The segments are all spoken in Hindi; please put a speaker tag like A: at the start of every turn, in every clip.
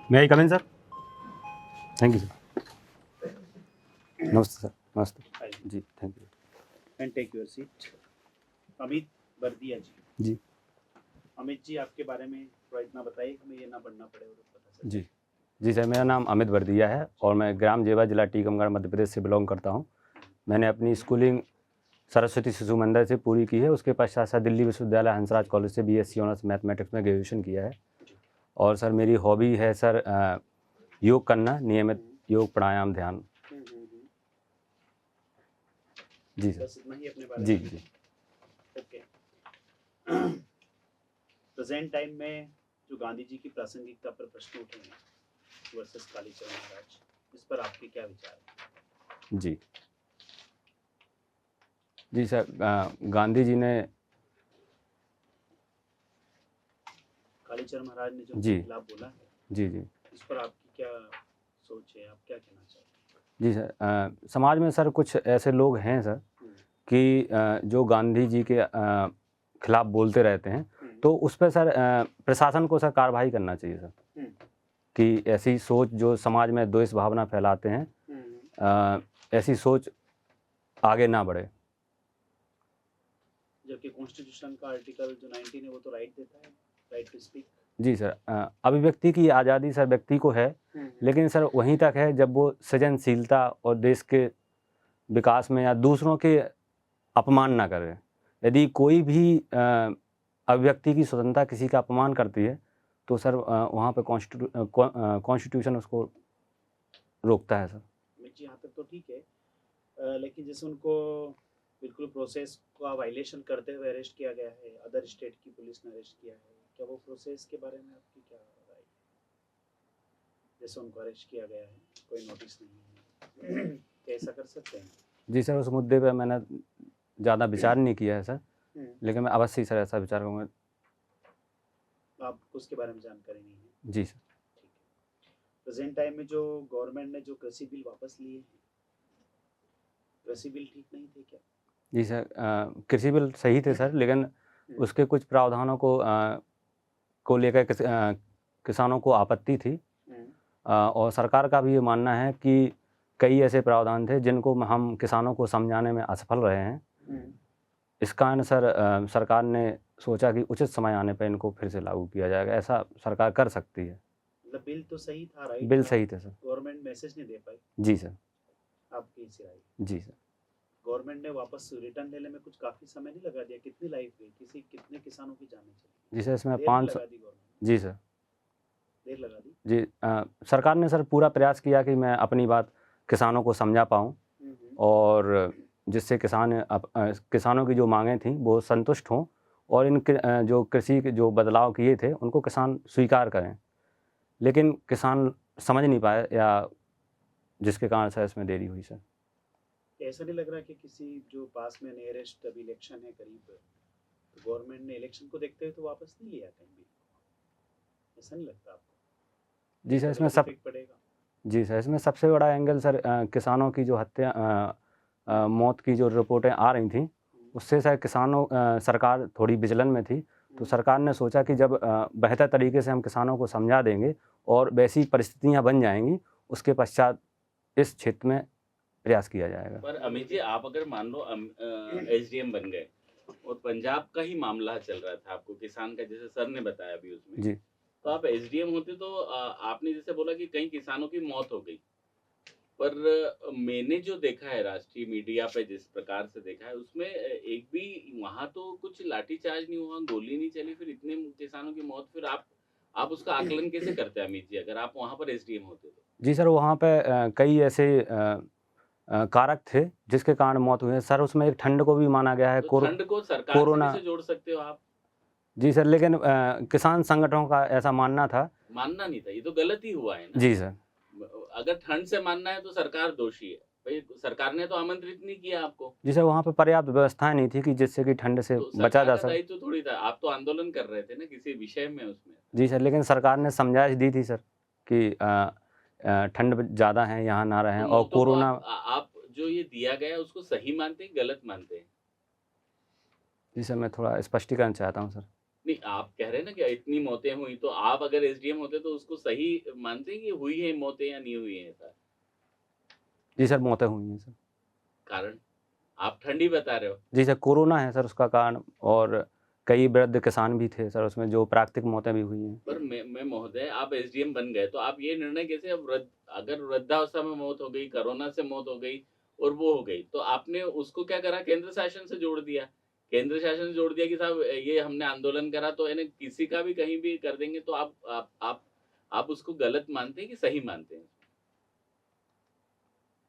A: May I come in sir? Thank you sir. नमस्ते सर। नमस्ते जी, thank you.
B: And take your seat. Amit Bardiya ji.
A: जी
B: अमित जी, आपके बारे में थोड़ा इतना बताइए कि हमें ये ना पढ़ना पड़े और पता चले।
A: जी जी सर, मेरा नाम अमित बर्दिया है और मैं ग्राम जेवा, जिला टीकमगढ़, मध्य प्रदेश से बिलोंग करता हूँ। मैंने अपनी स्कूलिंग सरस्वती शिशु मंदिर से पूरी की है। उसके पश्चात सर दिल्ली विश्वविद्यालय हंसराज कॉलेज से बीएससी ऑनर्स मैथमेटिक्स में ग्रेजुएशन किया है। और सर मेरी हॉबी है सर योग करना, नियमित योग, प्राणायाम, ध्यान। जी सर।
B: बस इतना ही अपने बारे
A: जी
B: में?
A: जी
B: ओके। प्रेजेंट टाइम में जो गांधी जी की प्रासंगिकता पर प्रश्न उठे हैं वर्सेस कालीचरण महाराज, इस पर आपके क्या विचार हैं?
A: जी जी सर, गांधी जी ने
B: कालीचरण महाराज ने जो
A: जी
B: खिलाफ बोला है,
A: जी जी
B: इस पर आपकी क्या सोच है, आप क्या कहना चाहते
A: जी सर, समाज में सर कुछ ऐसे लोग हैं सर
B: हैं?
A: कि जो गांधी जी के खिलाफ बोलते रहते हैं, तो उस पर सर प्रशासन को सर कार्रवाई करना चाहिए सर, कि ऐसी सोच जो समाज में द्वेष भावना फैलाते हैं, ऐसी सोच आगे ना बढ़े।
B: जबकि कॉन्स्टिट्यूशन का आर्टिकल जो 19 है वो तो राइट देता है, राइट टू स्पीक।
A: जी सर, अभिव्यक्ति की आज़ादी सर व्यक्ति को है, लेकिन सर वहीं तक है जब वो सृजनशीलता और देश के विकास में या दूसरों के अपमान ना करे। यदि कोई भी अभिव्यक्ति की स्वतंत्रता किसी का अपमान करती है तो सर वहाँ पे कॉन्स्टिट्यूशन उसको रोकता है सर।
B: जी, यहाँ तक तो ठीक है, लेकिन जैसे उनको बिल्कुल प्रोसेस का वायलेशन करते हुए अरेस्ट किया गया है, अदर स्टेट की पुलिस ने अरेस्ट किया है, क्या वो प्रोसेस के बारे में आपकी क्या राय है? जैसे उनको अरेस्ट किया गया है, कोई नोटिस नहीं है, क्या ऐसा कर सकते हैं?
A: जी सर, उस मुद्दे पे मैंने ज़्यादा विचार नहीं किया है सर, लेकिन मैं अवश्य सर ऐसा विचार करूँगा।
B: आपको उसके बारे में जानकारी नहीं है?
A: जी सर।
B: ठीक है। प्रेजेंट टाइम में जो गवर्नमेंट ने जो कृषि बिल वापस लिए हैं, कृषि बिल ठीक नहीं थे क्या?
A: जी सर, कृषि बिल सही थे सर, लेकिन उसके कुछ प्रावधानों को लेकर किसानों को आपत्ति थी। और सरकार का भी ये मानना है कि कई ऐसे प्रावधान थे जिनको हम किसानों को समझाने में असफल रहे हैं। इस कारण सर सरकार ने सोचा कि उचित समय आने पर इनको फिर से लागू किया जाएगा। ऐसा सरकार कर सकती है।
B: मतलब बिल तो सही था, राइट?
A: बिल सही थे सर।
B: गवर्नमेंट मैसेज नहीं दे पाई?
A: जी सर।
B: आपकी इस राय?
A: जी सर।
B: गवर्नमेंट ने वापस रिटर्न लेने में कुछ काफ़ी समय नहीं लगा दिया? कितनी लाइफ गई, कितने किसानों की जानें चली?
A: जी सर, इसमें
B: देर
A: 5
B: लगा दी गवर्नमेंट?
A: जी सर।
B: देर लगा दी?
A: जी, सरकार ने सर पूरा प्रयास किया कि मैं अपनी बात किसानों को समझा पाऊँ और जिससे किसानों की जो मांगें थीं वो संतुष्ट हों और जो कृषि के जो बदलाव किए थे उनको किसान स्वीकार करें, लेकिन किसान समझ नहीं पाए, या जिसके कारण सर इसमें देरी हुई सर।
B: ऐसा नहीं लग रहा कि किसी जो पास में नियरेस्ट अभी इलेक्शन है करीब, तो गवर्नमेंट ने इलेक्शन को देखते हुए तो वापस नहीं लिया कहीं भी? ऐसा नहीं लगता आपको?
A: जी सर, इसमें सब
B: पड़ेगा।
A: जी सर, इसमें सबसे बड़ा एंगल सर किसानों की जो हत्या मौत की जो रिपोर्टें आ रही थी, उससे सर सरकार थोड़ी विचलन में थी। तो सरकार ने सोचा कि जब बेहतर तरीके से हम किसानों को समझा देंगे और वैसी परिस्थितियां बन जाएंगी, उसके पश्चात इस क्षेत्र में प्रयास किया जाएगा।
C: पर अमित जी, आप अगर मान लो एसडीएम बन गए और पंजाब का ही मामला चल रहा था, आपको किसान का, जैसे सर ने बताया अभी उसमें
A: जी,
C: तो आप एसडीएम होते तो आपने जैसे बोला कि कई किसानों की मौत हो गई, पर मैंने जो देखा है राष्ट्रीय मीडिया पे, जिस प्रकार से देखा है उसमें एक भी वहां तो कुछ लाठीचार्ज नहीं हुआ, गोली नहीं चली, फिर इतने किसानों की मौत, फिर आप उसका आकलन कैसे करते हैं अमित जी, अगर आप वहां पर एसडीएम होते तो?
A: जी सर, वहाँ पे कई ऐसे कारक थे जिसके कारण मौत हुई है सर। उसमें एक ठंड को भी माना गया है।
C: तो ठंड को सरकार से
A: कोरोना
C: कैसे जोड़ सकते हो आप?
A: जी सर, लेकिन किसान संगठनों का ऐसा मानना था।
C: मानना नहीं था, ये तो गलत ही हुआ है ना।
A: जी सर।
C: अगर ठंड से मानना है तो सरकार दोषी है भाई, सरकार ने तो आमंत्रित नहीं किया आपको।
A: जी सर, वहाँ पे पर्याप्त व्यवस्थाएं नहीं थी कि जिससे कि ठंड से
C: तो
A: बचा जा
C: सरकार का
A: सके।
C: दायित्व थोड़ी था, आप तो आंदोलन कर रहे थे ना किसी विषय में उसमें।
A: जी सर, लेकिन सरकार ने समझाइश दी थी सर कि ठंड ज़्यादा है, यहाँ ना रहें।
C: तो
A: और
C: नोटों को
A: कोरोना
C: आप जो ये दिया गया उसको सही मानते हैं, गलत मानते हैं?
A: जी सर, मैं थोड़ा स्पष्टीकरण चाहता हूँ सर।
C: नहीं, आप कह रहे हैं ना कि इतनी मौतें हुई, तो आप अगर एसडीएम होते तो उसको सही मानते हैं कि हुई है मौतें या नहीं हुई है सर?
A: जी सर, मौतें हुई हैं सर।
C: कारण? आप ठंडी बता रहे हो।
A: जी सर, कोरोना है सर उसका कारण, और कई वृद्ध किसान भी थे सर उसमें, जो प्राकृतिक मौतें भी हुई हैं।
C: पर मैं महोदय, आप एसडीएम बन गए तो आप ये निर्णय कैसे, अब अगर वृद्धावस्था में मौत हो गई, कोरोना से मौत हो गई और वो हो गई, तो आपने उसको क्या करा, केंद्र शासन से जोड़ दिया। केंद्र शासन से जोड़ दिया कि साहब ये हमने आंदोलन करा तो यानी किसी का भी कहीं भी कर देंगे, तो आप उसको गलत मानते हैं कि सही मानते हैं?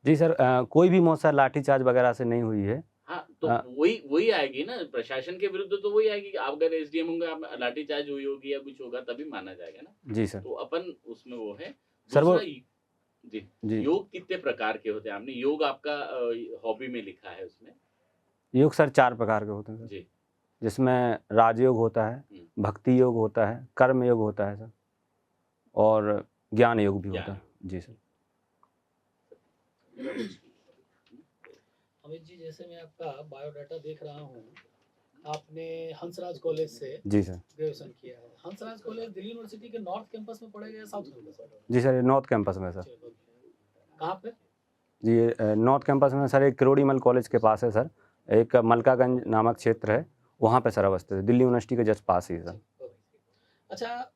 A: जी सर, कोई भी मौत सर लाठीचार्ज वगैरह से नहीं हुई है।
C: हाँ, तो
A: अ,
C: वही वही आएगी ना, प्रशासन के विरुद्ध तो वही आएगी कि आप अगर एसडीएम होंगे, आप लाठीचार्ज हुई होगी या कुछ होगा तभी माना जाएगा ना।
A: जी सर।
C: तो अपन उसमें वो है।
A: सर वो
C: दूसरा जी,
A: जी,
C: योग कितने प्रकार के होते हैं? आपने योग आपका हॉबी में लिखा है उसमें।
A: योग सर 4 प्रकार के होते हैं सर,
C: जी।
A: जिसमें राजयोग होता है,
C: हुँ,
A: भक्ति योग होता है, कर्म योग होता है सर, और ज्ञान योग भी होता
C: ज्ञान
A: है। जी सर।
D: अमित जी, जैसे मैं आपका बायोडाटा देख रहा हूँ, आपने हंसराज कॉलेज से
A: जी सर।
D: ग्रेजुएशन किया है। हंसराज कॉलेज दिल्ली यूनिवर्सिटी के नॉर्थ कैंपस में पड़ेगा या साउथ कैंपस में?
A: जी सर, ये नॉर्थ कैंपस में सर।
D: चलो, कहाँ पे?
A: जी, ये नॉर्थ कैंपस में सर एक किरोड़ीमल कॉलेज के पास है सर, एक मलकागंज नामक क्षेत्र है, वहाँ पे सर अवस्थित है, दिल्ली यूनिवर्सिटी के जस्ट पास ही है सर।
D: अच्छा,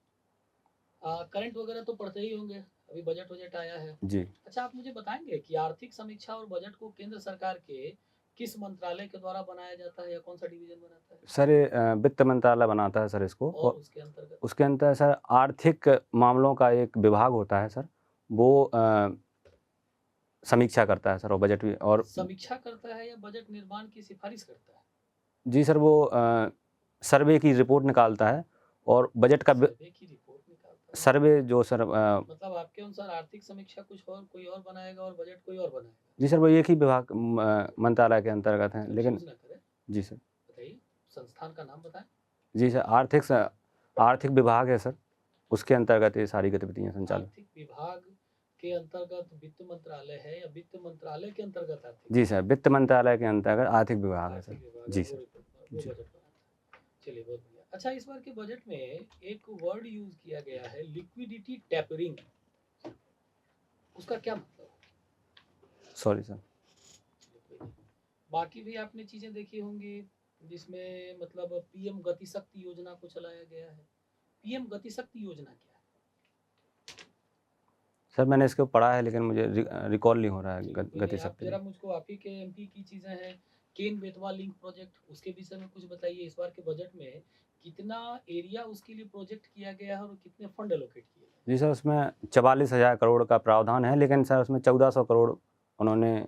D: करंट वगैरह तो पढ़ते ही होंगे, अभी बजट वजट आया है।
A: जी
D: अच्छा, आप मुझे बताएंगे कि आर्थिक समीक्षा और बजट को केंद्र सरकार के किस मंत्रालय के द्वारा बनाया जाता है या कौन सा डिवीजन बनाता है?
A: सर, ये वित्त मंत्रालय बनाता है सर इसको,
D: और
A: और
D: उसके अंतर्गत
A: उसके अंदर सर आर्थिक मामलों का एक विभाग होता है सर, वो समीक्षा करता है सर, और बजट भी, और
D: समीक्षा करता है या बजट निर्माण की सिफारिश करता है?
A: जी सर, वो सर्वे की रिपोर्ट निकालता है, और बजट का
D: सर्वे की रिपोर्ट निकालता है।
A: सर्वे जो सर
D: मतलब आपके अनुसार आर्थिक समीक्षा कुछ और कोई और बनाएगा और बजट कोई और बनाएगा?
A: जी सर, वो एक ही विभाग मंत्रालय के अंतर्गत है, लेकिन
D: कंफ्यूज ना करें,
A: जी सर।
D: बताइए संस्थान का नाम बताएं।
A: जी सर, आर्थिक विभाग है सर, उसके अंतर्गत ये सारी गतिविधियाँ संचालित।
D: आर्थिक विभाग के अंतर्गत वित्त मंत्रालय है या वित्त मंत्रालय के अंतर्गत आर्थिक?
A: जी सर, वित्त मंत्रालय के अंतर्गत आर्थिक विभाग है
D: आर्थिक
A: सर।
D: विभाग
A: जी
D: है, वो
A: सर।
D: रिपोर्ट वो
A: जी।
D: बजट बनाता है। चलिए, बहुत बढ़िया। अच्छा, इस बार के बजट में एक वर्ड यूज किया गया है, लिक्विडिटी टैपरिंग। उसका क्या मतलब है?
A: Sorry sir.
D: बाकी भी आपने चीजें देखी होंगी जिसमें मतलब पीएम गति शक्ति योजना को चलाया गया है। पीएम गति शक्ति योजना क्या है?
A: सर, मैंने इसको पढ़ा है, लेकिन मुझे रिकॉल नहीं हो रहा है
D: कोई
A: गति
D: नहीं, आप
A: शक्ति।
D: जरा मुझको आप ही के एमपी की चीजें हैं, केन बेतवा लिंक प्रोजेक्ट, उसके विषय में कुछ बताइए। इस बार के बजट में कितना एरिया उसके लिए प्रोजेक्ट किया गया है और कितने फंड एलोकेट किए गए?
A: जी सर, उसमें 44,000 करोड़ का प्रावधान है, लेकिन सर उसमें 1400 करोड़ उन्होंने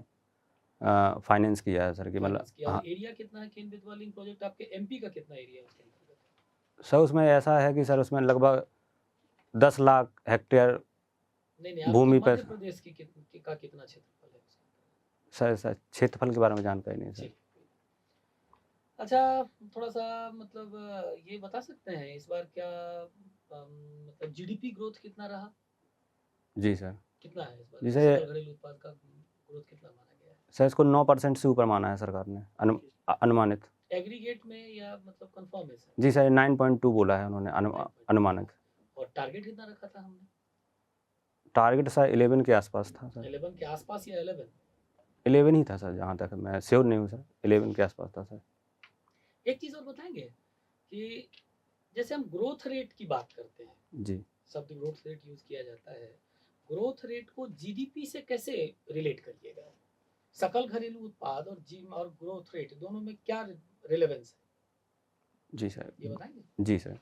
A: फाइनेंस किया है सर, कि मतलब
D: फाइनेंस किया।
A: हाँ।
D: और एरिया कितना है केन बेतवा लिंक प्रोजेक्ट आपके एमपी का, कितना एरिया है उसके अंतर्गत?
A: सर उसमें ऐसा है कि सर उसमें लगभग 10 लाख हेक्टेयर
D: नहीं,
A: भूमि
D: आपके
A: पर।
D: मध्य प्रदेश की कितना क्षेत्रफल है उसके अंतर्गत?
A: सर क्षेत्रफल के बारे में जानकारी नहीं सर।
D: चलिए। अच्छा, थोड़ा सा मतलब ये बता सकते हैं इस बार क्या मतलब जीडीपी ग्रोथ कितना रहा?
A: जी सर।
D: कितना है इस बार?
A: जी सर,
D: सकल घरेलू उत्पाद का ग्रोथ कितना माना गया है?
A: सर इसको 9% से ऊपर माना है सरकार ने, अनुमानित।
D: एग्रीगेट में या मतलब कंफर्म है सर?
A: जी सर, 9.2 बोला है उन्होंने,
D: 9.2
A: अनुमानित।
D: और टारगेट कितना रखा था हमने?
A: टारगेट सर 11 के आसपास था सर।
D: 11 के आसपास या 11?
A: 11 ही था सर, जहाँ तक मैं श्योर नहीं हूँ सर, 11 के आसपास था सर।
D: एक चीज और बताएंगे कि जैसे हम ग्रोथ रेट की बात करते हैं,
A: जी
D: शब्द ग्रोथ रेट यूज किया जाता है, ग्रोथ रेट को जीडीपी से कैसे रिलेट करिएगा? सकल घरेलू उत्पाद और ग्रोथ रेट दोनों में क्या रिलेवेंस है,
A: जी सर।
D: ये बताएंगे?
A: जी सर।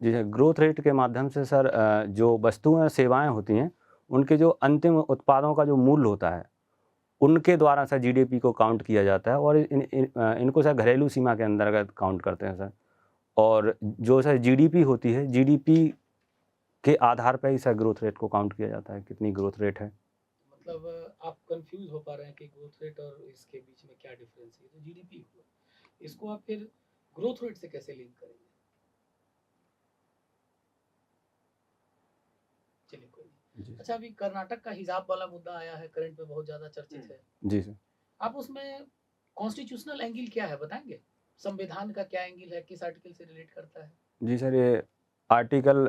A: जी सर, ग्रोथ रेट के माध्यम से सर जो वस्तुएं और सेवाएं होती हैं, उनके जो अंतिम उत्पादों का जो मूल्य होता है, उनके द्वारा सर जीडीपी को काउंट किया जाता है, और इनको सर घरेलू सीमा के अंतर्गत काउंट करते हैं सर। और जो सर जीडीपी होती है, जीडीपी के आधार पर ही सर ग्रोथ रेट को काउंट किया जाता है, कितनी ग्रोथ रेट है।
D: मतलब आप कंफ्यूज हो पा रहे हैं कि ग्रोथ रेट और इसके बीच में क्या डिफरेंस है? तो जीडीपी हुआ, इसको आप फिर ग्रोथ रेट से कैसे लिंक करेंगे? चलिए, कोई नहीं।
A: जी
D: अच्छा, अभी कर्नाटक का हिजाब वाला मुद्दा आया है, करंट में बहुत ज्यादा चर्चित है।
A: जी सर।
D: आप उसमें कॉन्स्टिट्यूशनल एंगल क्या है बताएंगे? संविधान का क्या एंगल है, किस आर्टिकल से रिलेट करता है?
A: जी सर, ये आर्टिकल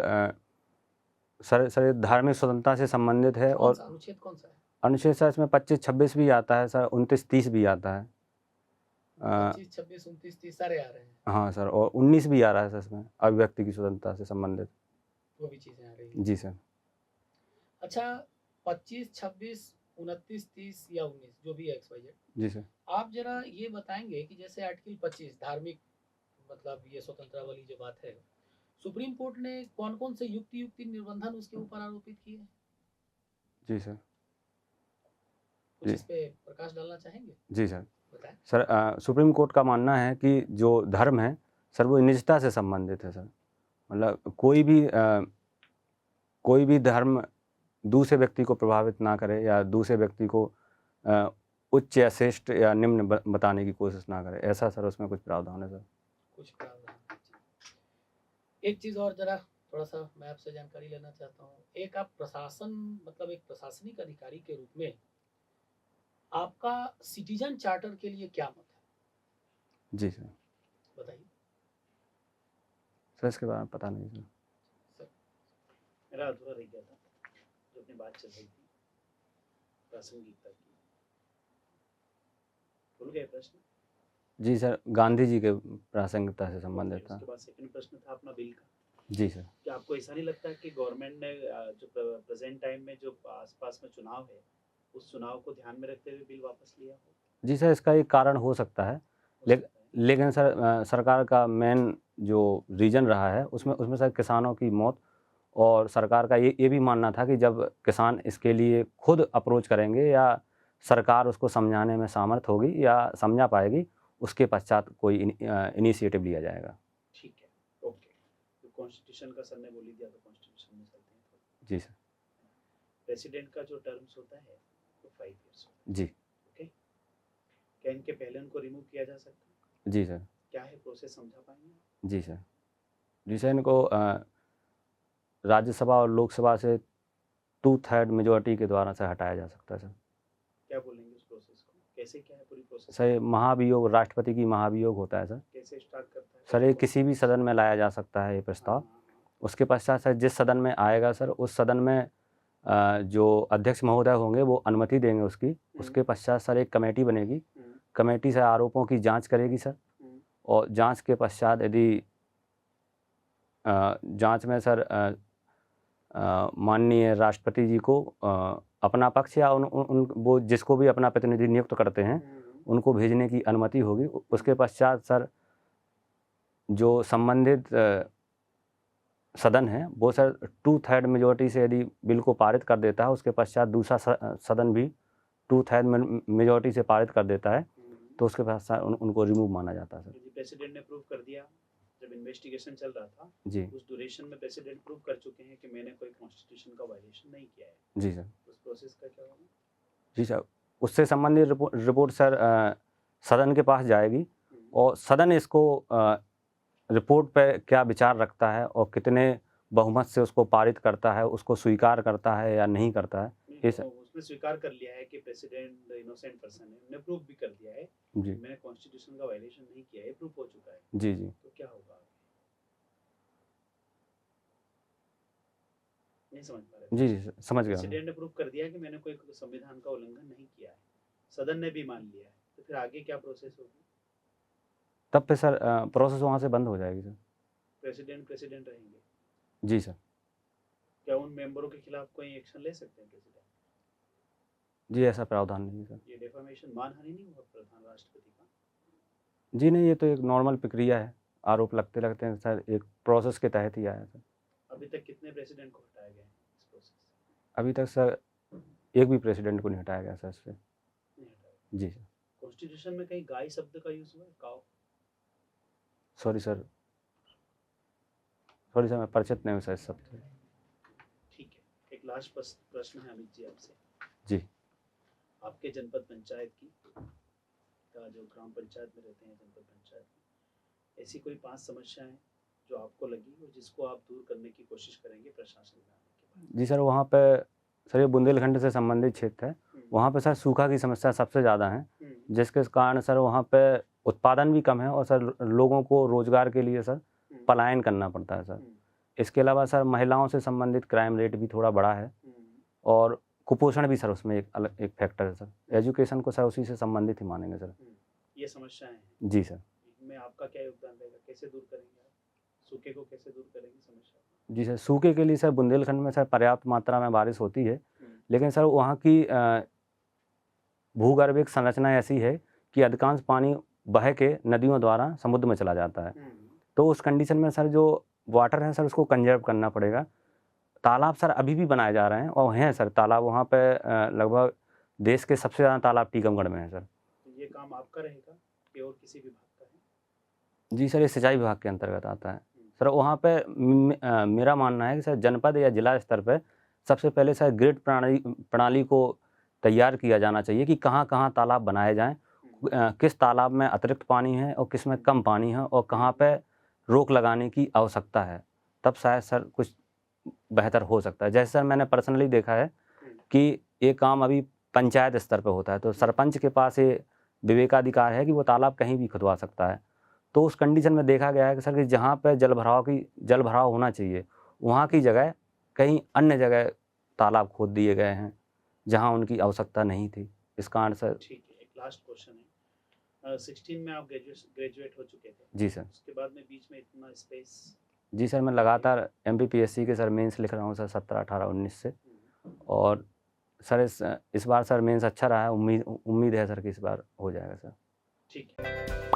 A: सर ये धार्मिक स्वतंत्रता से संबंधित है
D: कौन
A: और
D: सा अनुच्छेद कौन सा है?
A: अनुच्छेद सर इसमें 25-26 भी आता है सर, 29-30 भी आता है।
D: 25, 26, 29, 30 सारे आ रहे हैं,
A: हाँ सर, और 19 भी आ रहा है सर इसमें, अभिव्यक्ति की स्वतंत्रता से संबंधित।
D: वो भी चीजें आ रही हैं।
A: जी सर।
D: अच्छा, 25, 26, 29, 30 या 19 जो भी XYZ,
A: जी सर।
D: आप जरा ये बताएंगे कि जैसे आर्टिकल 25 धार्मिक मतलब ये स्वतंत्रता वाली जो बात है, सुप्रीम कोर्ट ने कौन कौन से युक्ति निर्बंधन उसके ऊपर आरोपित किए हैं?
A: जी सर।
D: कुछ
A: जी।
D: इस पे प्रकाश डालना चाहेंगे?
A: जी सर।
D: बताएं।
A: सर सुप्रीम कोर्ट का मानना है कि जो धर्म है सर वो निजता से संबंधित है सर। मतलब कोई भी धर्म दूसरे व्यक्ति को प्रभावित ना करे या दूसरे व्यक्ति को उच्च या श्रेष्ठ या निम्न बताने की कोशिश ना करे, ऐसा सर उसमें कुछ प्रावधान है सर।
D: कुछ प्रावधान। एक चीज और जरा थोड़ा सा मैं आपसे जानकारी लेना चाहता हूँ। एक आप प्रशासन मतलब एक प्रशासनिक अधिकारी के रूप में आपका सिटीजन चार्टर के लिए क्या मत है?
A: जी सर।
D: बताइए
A: सर इसके बारे में पता नहीं सर।
D: सर।
B: मेरा अधूरा रह गया था जो अपनी बात चल रही थी प्रासंगिकता की, भूल गए प्रश्न?
A: जी सर, गांधी जी के प्रासंगिकता से संबंधित था।
B: उसके बाद सेकंड प्रश्न था अपना बिल का।
A: जी सर।
B: क्या आपको ऐसा नहीं लगता कि गवर्नमेंट ने जो प्रेजेंट टाइम में जो आसपास में चुनाव है उस चुनाव को ध्यान में रखते हुए बिल वापस लिया हो?
A: जी सर, इसका एक कारण हो सकता है, लेकिन सर सरकार का मेन जो रीजन रहा है उसमें सर किसानों की मौत, और सरकार का ये भी मानना था कि जब किसान इसके लिए खुद अप्रोच करेंगे या सरकार उसको समझाने में सामर्थ होगी या समझा पाएगी, उसके पश्चात कोई इनिशिएटिव लिया जाएगा।
B: ठीक है, ओके। तो कॉन्स्टिट्यूशन का सर ने बोल ही दिया तो कॉन्स्टिट्यूशन में चलते हैं थोड़ा।
A: जी सर।
B: प्रेसिडेंट का जो टर्म्स होता है वो 5 इयर्स होता है।
A: जी।
B: ओके, क्या इनके पहले उनको रिमूव किया जा सकता है?
A: जी सर।
B: क्या है प्रोसेस, समझा पाएंगे?
A: जी सर। जी सर, इनको राज्यसभा और लोकसभा से 2/3 मेजॉरिटी के द्वारा से हटाया जा सकता है सर।
B: क्या बोलेंगे उस प्रोसेस को, कैसे क्या है पूरी प्रोसेस?
A: सर महाभियोग, राष्ट्रपति की महाभियोग होता है सर।
B: कैसे स्टार्ट करता है
A: सर ये किसी भी सदन में लाया जा सकता है ये प्रस्ताव। उसके पश्चात सर जिस सदन में आएगा सर उस सदन में जो अध्यक्ष महोदय होंगे वो अनुमति देंगे उसकी। उसके पश्चात सर एक कमेटी बनेगी, कमेटी से आरोपों की जांच करेगी सर, और जांच के पश्चात यदि जांच में सर माननीय राष्ट्रपति जी को अपना पक्ष या उन वो जिसको भी अपना प्रतिनिधि नियुक्त करते हैं उनको भेजने की अनुमति होगी। उसके पश्चात सर जो संबंधित सदन है वो सर 2/3 मेजॉरिटी से यदि बिल को पारित कर देता है, उसके पश्चात दूसरा सदन भी 2/3 मेजॉरिटी से पारित कर देता है, तो उसके पश्चात उनको रिमूव माना जाता है सर।
B: प्रेसिडेंट ने प्रूव कर दिया जब इन्वेस्टिगेशन चल रहा था
A: जी।
B: उस ड्यूरेशन में प्रेसिडेंट प्रूव कर चुके हैं कि मैंने कोई कॉन्स्टिट्यूशन का वायलेशन नहीं किया है।
A: जी सर।
B: उस प्रोसेस का क्या होगा?
A: जी सर, उससे संबंधित रिपोर्ट सर सदन के पास जाएगी और सदन इसको रिपोर्ट पे क्या विचार रखता है और कितने बहुमत से उसको पारित करता है, उसको स्वीकार करता है या नहीं करता है।
B: उसने स्वीकार कर लिया है कि प्रेसिडेंट इनोसेंट पर्सन है, उन्होंने प्रूव भी कर दिया है
A: जी।
B: मैंने कॉन्स्टिट्यूशन का वायलेशन नहीं किया है, प्रूव हो चुका है।
A: जी जी।
B: तो क्या होगा? नहीं समझ पा रहे?
A: जी जी समझ गया।
B: प्रेसिडेंट ने प्रूव कर दिया कि मैंने कोई संविधान का उल्लंघन नहीं किया है, सदन ने भी मान लिया है, तो फिर आगे क्या प्रोसेस होगी?
A: तब पे सर प्रोसेस वहाँ से बंद हो जाएगी सर।
B: प्रेसिडेंट रहेंगे?
A: जी सर।
B: क्या उन मेंबरों के खिलाफ कोई एक्शन ले सकते हैं प्रेसिडेंट?
A: जी ऐसा प्रावधान नहीं है सर।
B: ये डिफेमेशन मानहानि नहीं हुआ प्रधान राष्ट्रपति का?
A: जी नहीं, ये तो एक नॉर्मल प्रक्रिया है, आरोप लगते लगते हैं सर, एक प्रोसेस के तहत ही आया सर।
B: अभी तक कितने प्रेसिडेंट को हटाया गया है इस प्रोसेस?
A: अभी तक सर एक भी प्रेसिडेंट को नहीं हटाया गया सर इससे।
B: नहीं हटाया।
A: जी सर।
B: कॉन्स्टिट्यूशन में कहीं गाय शब्द का यूज हुआ है? काउ?
A: सॉरी सर मैं परिचित नहीं हूँ सर इस शब्द से।
B: ठीक है, एक लास्ट प्रश्न है अमित जी आपसे।
A: जी।
B: आपके जनपद पंचायत की का जो ग्राम पंचायत में रहते हैं, जनपद पंचायत में ऐसी कोई 5 समस्याएं जो आपको लगी और जिसको आप दूर करने की कोशिश करेंगे प्रशासन में आने के बाद?
A: जी सर, वहाँ पे सर ये बुंदेलखंड से संबंधित क्षेत्र है, वहाँ पे सर सूखा की समस्या सबसे ज़्यादा है, जिसके कारण सर वहाँ पे उत्पादन भी कम है और सर लोगों को रोजगार के लिए सर पलायन करना पड़ता है सर। इसके अलावा सर महिलाओं से संबंधित क्राइम रेट भी थोड़ा बढ़ा है और कुपोषण भी सर उसमें एक फैक्टर है सर। एजुकेशन को सर उसी से संबंधित ही मानेंगे सर।
B: ये समस्याएं हैं।
A: जी सर।
B: में आपका क्या योगदान रहेगा, कैसे दूर करेंगे आप, सूखे को कैसे दूर करेंगे समस्या?
A: जी सर, सूखे के लिए सर बुंदेलखंड में सर पर्याप्त मात्रा में बारिश होती है, लेकिन सर वहाँ की भूगर्भिक संरचना ऐसी है कि अधिकांश पानी बह के नदियों द्वारा समुद्र में चला जाता है। तो उस कंडीशन में सर जो वाटर है सर उसको कंजर्व करना पड़ेगा। तालाब सर अभी भी बनाए जा रहे हैं और हैं सर तालाब वहाँ पे लगभग देश के सबसे ज़्यादा तालाब टीकमगढ़ में है सर।
B: तो ये काम आपका रहेगा कि और किसी विभाग का है?
A: जी सर, ये सिंचाई विभाग के अंतर्गत आता है सर। वहाँ पे मेरा मानना है कि सर जनपद या जिला स्तर पे सबसे पहले सर ग्रिड प्रणाली को तैयार किया जाना चाहिए कि कहाँ कहाँ तालाब बनाए जाएं, किस तालाब में अतिरिक्त पानी है और किस में कम पानी है और कहाँ पे रोक लगाने की आवश्यकता है, तब शायद सर कुछ बेहतर हो सकता है। जैसे सर मैंने पर्सनली देखा है कि ये काम अभी पंचायत स्तर पे होता है, तो सरपंच के पास ये विवेकाधिकार है कि वो तालाब कहीं भी खुदवा सकता है। तो उस कंडीशन में देखा गया है कि सर कि जहाँ पे जल भराव होना चाहिए वहाँ की जगह कहीं अन्य जगह तालाब खोद दिए गए हैं जहाँ उनकी आवश्यकता नहीं थी। इस कारण सर।
B: ठीक है, एक लास्ट क्वेश्चन है। 16 में आप ग्रेजुएट हो चुके थे?
A: जी सर।
B: उसके बाद में बीच में इतना स्पेस?
A: जी सर, मैं लगातार MPPSC के सर मेंस लिख रहा हूँ सर 17, 18, 19 से। और सर इस बार सर मेंस अच्छा रहा है। उम्मीद है सर कि इस बार हो जाएगा सर।
B: ठीक है।